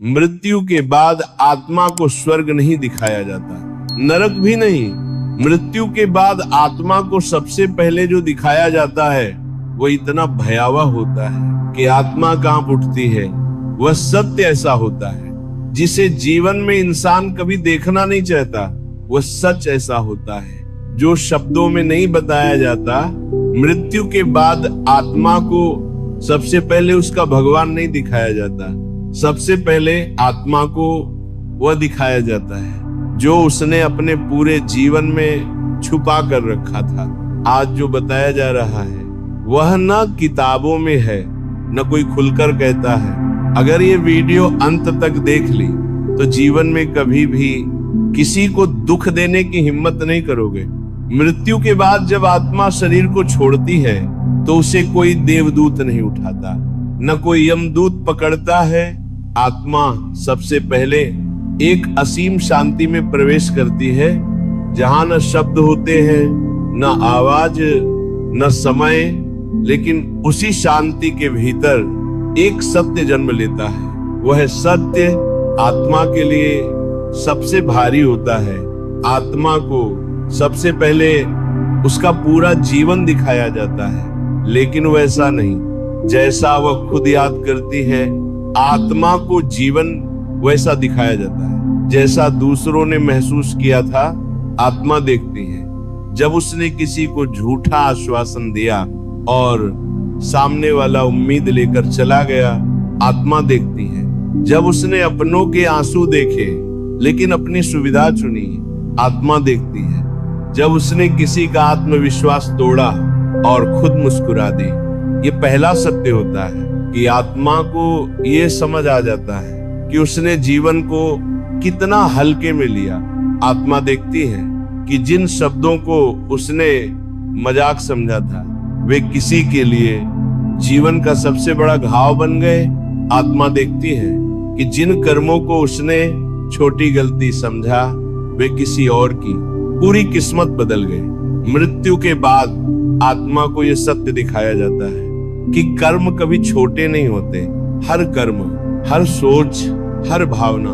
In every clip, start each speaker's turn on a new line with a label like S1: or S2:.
S1: मृत्यु के बाद आत्मा को स्वर्ग नहीं दिखाया जाता, नरक भी नहीं। मृत्यु के बाद आत्मा को सबसे पहले जो दिखाया जाता है वो इतना भयावह होता है कि आत्मा कांप उठती है। वह सत्य ऐसा होता है जिसे जीवन में इंसान कभी देखना नहीं चाहता। वह सच ऐसा होता है जो शब्दों में नहीं बताया जाता। मृत्यु के बाद आत्मा को सबसे पहले उसका भगवान नहीं दिखाया जाता, सबसे पहले आत्मा को वह दिखाया जाता है जो उसने अपने पूरे जीवन में छुपा कर रखा था। आज जो बताया जा रहा है वह न किताबों में है न कोई खुलकर कहता है। अगर ये वीडियो अंत तक देख ली तो जीवन में कभी भी किसी को दुख देने की हिम्मत नहीं करोगे। मृत्यु के बाद जब आत्मा शरीर को छोड़ती है तो उसे कोई देवदूत नहीं उठाता, न कोई यमदूत पकड़ता है। आत्मा सबसे पहले एक असीम शांति में प्रवेश करती है जहां न शब्द होते हैं, न आवाज, न समय, लेकिन उसी शांति के भीतर एक सत्य जन्म लेता है। वह सत्य आत्मा के लिए सबसे भारी होता है। आत्मा को सबसे पहले उसका पूरा जीवन दिखाया जाता है, लेकिन वैसा नहीं जैसा वह खुद याद करती है। आत्मा को जीवन वैसा दिखाया जाता है जैसा दूसरों ने महसूस किया था। आत्मा देखती है जब उसने किसी को झूठा आश्वासन दिया और सामने वाला उम्मीद लेकर चला गया। आत्मा देखती है जब उसने अपनों के आंसू देखे लेकिन अपनी सुविधा चुनी। आत्मा देखती है जब उसने किसी का आत्मविश्वास तोड़ा और खुद मुस्कुरा दी। ये पहला सत्य होता है कि आत्मा को ये समझ आ जाता है कि उसने जीवन को कितना हल्के में लिया। आत्मा देखती है कि जिन शब्दों को उसने मजाक समझा था वे किसी के लिए जीवन का सबसे बड़ा घाव बन गए। आत्मा देखती है कि जिन कर्मों को उसने छोटी गलती समझा वे किसी और की पूरी किस्मत बदल गई। मृत्यु के बाद आत्मा को यह सत्य दिखाया जाता है कि कर्म कभी छोटे नहीं होते। हर कर्म, हर सोच, हर भावना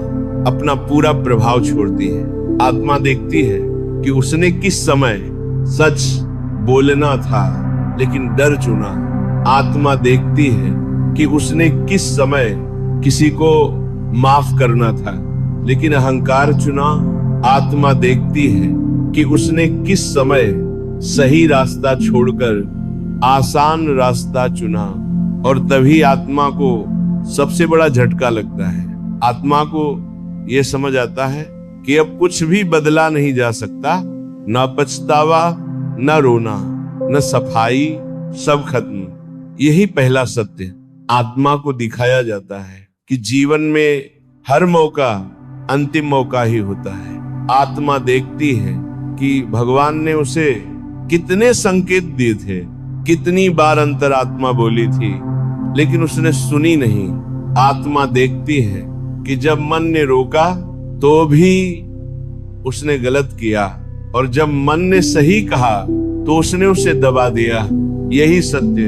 S1: अपना पूरा प्रभाव छोड़ती है। आत्मा देखती है कि उसने किस समय सच बोलना था लेकिन डर चुना। आत्मा देखती है कि उसने किस समय किसी को माफ करना था लेकिन अहंकार चुना। आत्मा देखती है कि उसने किस समय सही रास्ता छोड़कर आसान रास्ता चुना और तभी आत्मा को सबसे बड़ा झटका लगता है। आत्मा को यह समझ आता है कि अब कुछ भी बदला नहीं जा सकता, न पछतावा, न रोना, न सफाई, सब खत्म। यही पहला सत्य आत्मा को दिखाया जाता है कि जीवन में हर मौका अंतिम मौका ही होता है। आत्मा देखती है कि भगवान ने उसे कितने संकेत दिए थे, कितनी बार अंतरात्मा बोली थी, लेकिन उसने सुनी नहीं। आत्मा देखती है कि जब मन ने रोका तो भी उसने गलत किया और जब मन ने सही कहा तो उसने उसे दबा दिया। यही सत्य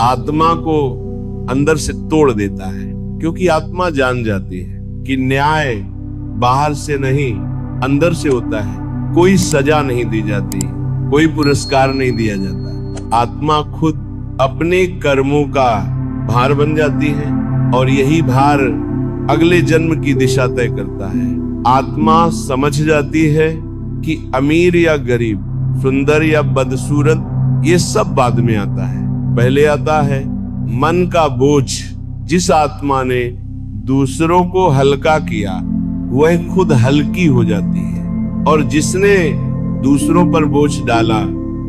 S1: आत्मा को अंदर से तोड़ देता है, क्योंकि आत्मा जान जाती है कि न्याय बाहर से नहीं अंदर से होता है। कोई सजा नहीं दी जाती, कोई पुरस्कार नहीं दिया जाता। आत्मा खुद अपने कर्मों का भार बन जाती है और यही भार अगले जन्म की दिशा तय करता है। आत्मा समझ जाती है कि अमीर या गरीब, सुंदर या बदसूरत, ये सब बाद में आता है। पहले आता है मन का बोझ। जिस आत्मा ने दूसरों को हल्का किया वह खुद हल्की हो जाती है और जिसने दूसरों पर बोझ डाला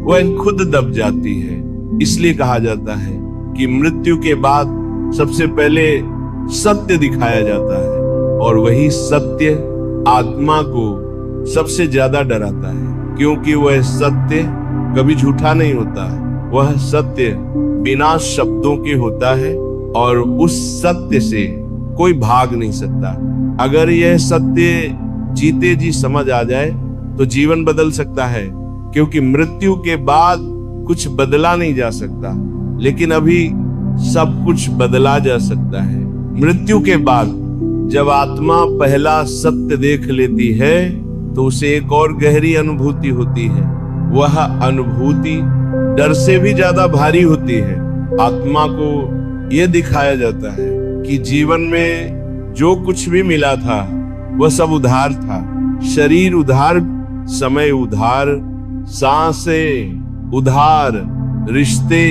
S1: वह खुद दब जाती है। इसलिए कहा जाता है कि मृत्यु के बाद सबसे पहले सत्य दिखाया जाता है और वही सत्य आत्मा को सबसे ज्यादा डराता है, क्योंकि वह सत्य कभी झूठा नहीं होता। वह सत्य बिना शब्दों के होता है और उस सत्य से कोई भाग नहीं सकता। अगर यह सत्य जीते जी समझ आ जाए तो जीवन बदल सकता है, क्योंकि मृत्यु के बाद कुछ बदला नहीं जा सकता, लेकिन अभी सब कुछ बदला जा सकता है। मृत्यु के बाद जब आत्मा पहला सत्य देख लेती है तो उसे एक और गहरी अनुभूति होती है। वह अनुभूति डर से भी ज्यादा भारी होती है। आत्मा को यह दिखाया जाता है कि जीवन में जो कुछ भी मिला था वह सब उधार था। शरीर उधार, समय उधार, सांसें उधार, रिश्ते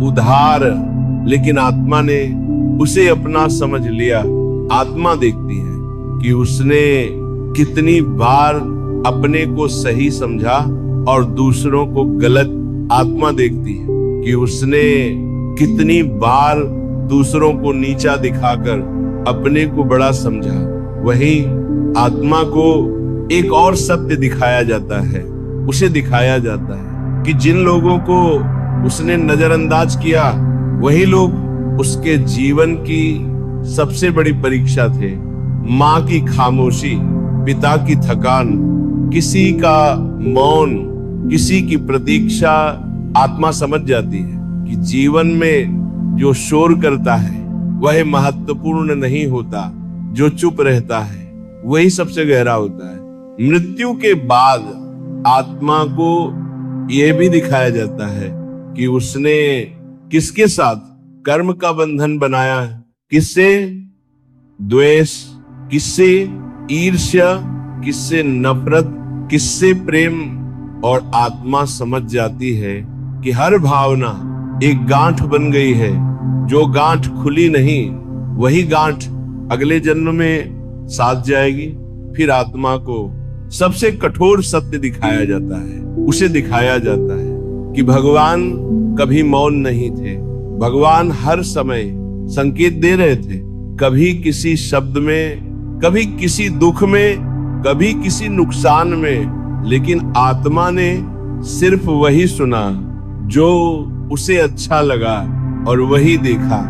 S1: उधार, लेकिन आत्मा ने उसे अपना समझ लिया। आत्मा देखती है कि उसने कितनी बार अपने को सही समझा और दूसरों को गलत। आत्मा देखती है कि उसने कितनी बार दूसरों को नीचा दिखाकर अपने को बड़ा समझा। वहीं आत्मा को एक और सत्य दिखाया जाता है। उसे दिखाया जाता है कि जिन लोगों को उसने नजरअंदाज किया वही लोग उसके जीवन की सबसे बड़ी परीक्षा थे। माँ की खामोशी, पिता की थकान, किसी का मौन, किसी की प्रतीक्षा। आत्मा समझ जाती है कि जीवन में जो शोर करता है वह महत्वपूर्ण नहीं होता, जो चुप रहता है वही सबसे गहरा होता है। मृत्यु के बाद आत्मा को यह भी दिखाया जाता है कि उसने किसके साथ कर्म का बंधन बनाया है, किससे द्वेष, किससे ईर्ष्या, किससे नफरत, किससे प्रेम। और आत्मा समझ जाती है कि हर भावना एक गांठ बन गई है। जो गांठ खुली नहीं वही गांठ अगले जन्म में साथ जाएगी। फिर आत्मा को सबसे कठोर सत्य दिखाया जाता है। उसे दिखाया जाता है कि भगवान कभी मौन नहीं थे। भगवान हर समय संकेत दे रहे थे, कभी किसी शब्द में, कभी किसी दुख में, कभी किसी नुकसान में, लेकिन आत्मा ने सिर्फ वही सुना जो उसे अच्छा लगा और वही देखा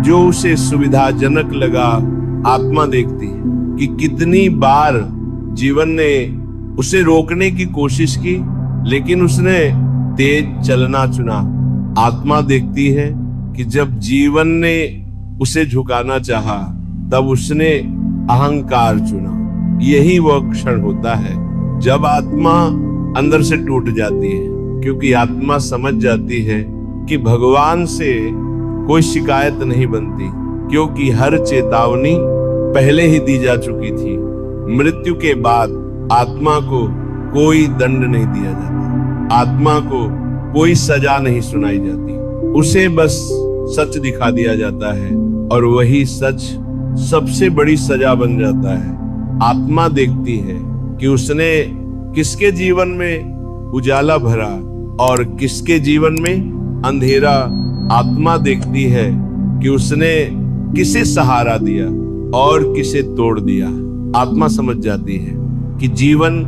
S1: जो उसे सुविधाजनक लगा। आत्मा देखती है कि कितनी बार जीवन ने उसे रोकने की कोशिश की लेकिन उसने तेज चलना चुना। आत्मा देखती है कि जब जीवन ने उसे झुकाना चाहा तब उसने अहंकार चुना। यही वह क्षण होता है जब आत्मा अंदर से टूट जाती है, क्योंकि आत्मा समझ जाती है कि भगवान से कोई शिकायत नहीं बनती, क्योंकि हर चेतावनी पहले ही दी जा चुकी थी। मृत्यु के बाद आत्मा को कोई दंड नहीं दिया जाता, आत्मा को कोई सजा नहीं सुनाई जाती, उसे बस सच दिखा दिया जाता है और वही सच सबसे बड़ी सजा बन जाता है। आत्मा देखती है कि उसने किसके जीवन में उजाला भरा और किसके जीवन में अंधेरा। आत्मा देखती है कि उसने किसे सहारा दिया और किसे तोड़ दिया। आत्मा समझ जाती है कि जीवन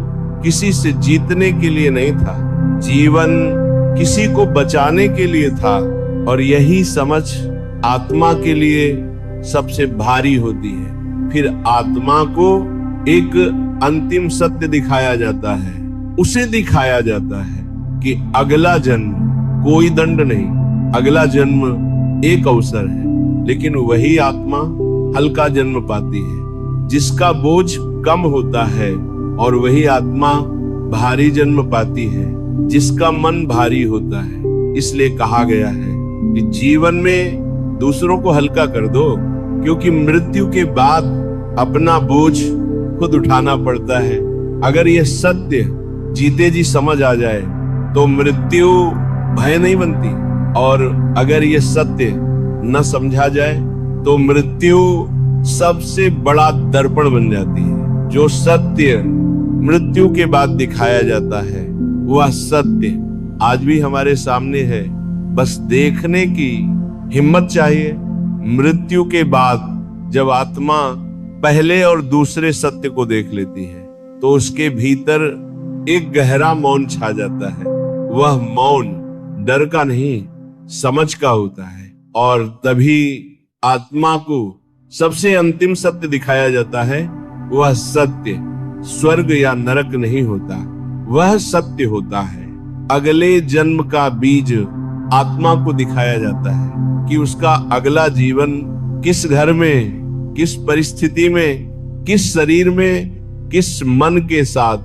S1: किसी से जीतने के लिए नहीं था, जीवन किसी को बचाने के लिए था। और यही समझ आत्मा के लिए सबसे भारी होती है। फिर आत्मा को एक अंतिम सत्य दिखाया जाता है। उसे दिखाया जाता है कि अगला जन्म कोई दंड नहीं, अगला जन्म एक अवसर है। लेकिन वही आत्मा हल्का जन्म पाती है जिसका बोझ कम होता है, और वही आत्मा भारी जन्म पाती है जिसका मन भारी होता है। इसलिए कहा गया है कि जीवन में दूसरों को हल्का कर दो, क्योंकि मृत्यु के बाद अपना बोझ खुद उठाना पड़ता है। अगर यह सत्य जीते जी समझ आ जाए तो मृत्यु भय नहीं बनती, और अगर यह सत्य न समझा जाए तो मृत्यु सबसे बड़ा दर्पण बन जाती है। जो सत्य मृत्यु के बाद दिखाया जाता है वह सत्य आज भी हमारे सामने है, बस देखने की हिम्मत चाहिए। मृत्यु के बाद जब आत्मा पहले और दूसरे सत्य को देख लेती है तो उसके भीतर एक गहरा मौन छा जाता है। वह मौन डर का नहीं, समझ का होता है। और तभी आत्मा को सबसे अंतिम सत्य दिखाया जाता है। वह सत्य स्वर्ग या नरक नहीं होता, वह सत्य होता है अगले जन्म का बीज। आत्मा को दिखाया जाता है कि उसका अगला जीवन किस घर में, किस परिस्थिति में, किस शरीर में, किस मन के साथ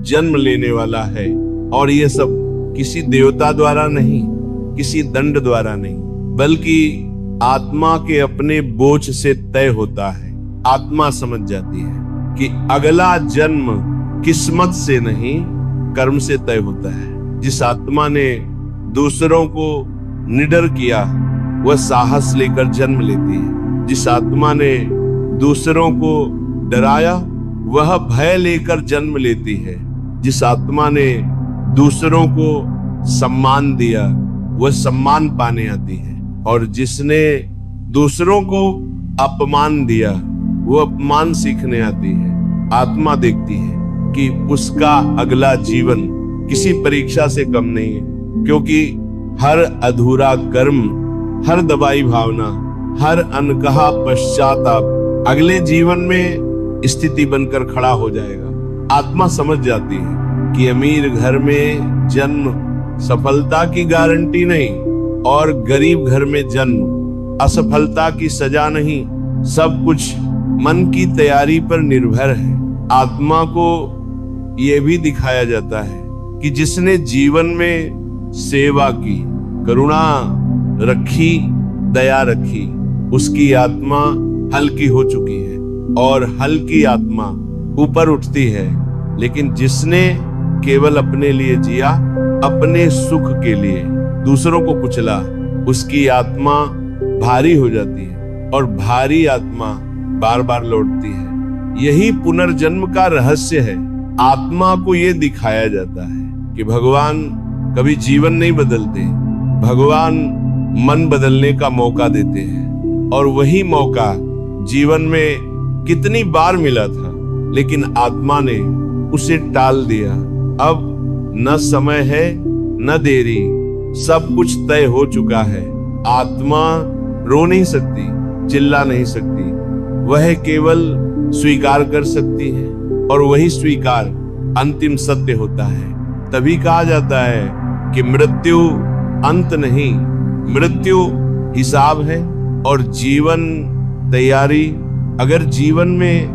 S1: जन्म लेने वाला है। और ये सब किसी देवता द्वारा नहीं, किसी दंड द्वारा नहीं, बल्कि आत्मा के अपने बोझ से तय होता है। आत्मा समझ जाती है कि अगला जन्म किस्मत से नहीं, कर्म से तय होता है। जिस आत्मा ने दूसरों को निडर किया, वह साहस लेकर जन्म लेती है। जिस आत्मा ने दूसरों को डराया, वह भय लेकर जन्म लेती है। जिस आत्मा ने दूसरों को सम्मान दिया, वह सम्मान पाने आती है। और जिसने दूसरों को अपमान दिया, वो अपमान सीखने आती है। आत्मा देखती है कि उसका अगला जीवन किसी परीक्षा से कम नहीं है, क्योंकि हर अधूरा कर्म, हर दबाई भावना, हर अनकहा पश्चाताप अगले जीवन में स्थिति बनकर खड़ा हो जाएगा। आत्मा समझ जाती है कि अमीर घर में जन्म सफलता की गारंटी नहीं, और गरीब घर में जन्म असफलता की सजा नहीं। सब कुछ मन की तैयारी पर निर्भर है। आत्मा को यह भी दिखाया जाता है कि जिसने जीवन में सेवा की, करुणा रखी, दया रखी, उसकी आत्मा हल्की हो चुकी है और हल्की आत्मा ऊपर उठती है। लेकिन जिसने केवल अपने लिए जिया, अपने सुख के लिए दूसरों को कुचला, उसकी आत्मा भारी हो जाती है और भारी आत्मा बार बार लौटती है। यही पुनर्जन्म का रहस्य है। आत्मा को यह दिखाया जाता है कि भगवान कभी जीवन नहीं बदलते, भगवान मन बदलने का मौका देते हैं। और वही मौका जीवन में कितनी बार मिला था, लेकिन आत्मा ने उसे टाल दिया। अब न समय है न देरी, सब कुछ तय हो चुका है। आत्मा रो नहीं सकती, चिल्ला नहीं सकती, वह केवल स्वीकार कर सकती है। और वही स्वीकार अंतिम सत्य होता है। तभी कहा जाता है कि मृत्यु अंत नहीं, मृत्यु हिसाब है और जीवन तैयारी। अगर जीवन में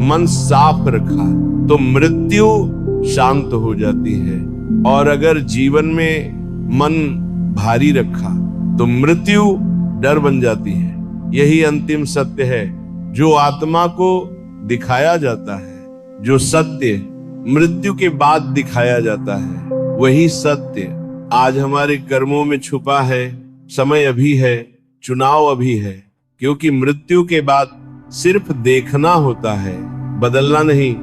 S1: मन साफ रखा तो मृत्यु शांत हो जाती है, और अगर जीवन में मन भारी रखा तो मृत्यु डर बन जाती है। यही अंतिम सत्य है जो आत्मा को दिखाया जाता है। जो सत्य मृत्यु के बाद दिखाया जाता है, वही सत्य आज हमारे कर्मों में छुपा है। समय अभी है, चुनाव अभी है, क्योंकि मृत्यु के बाद सिर्फ देखना होता है, बदलना नहीं।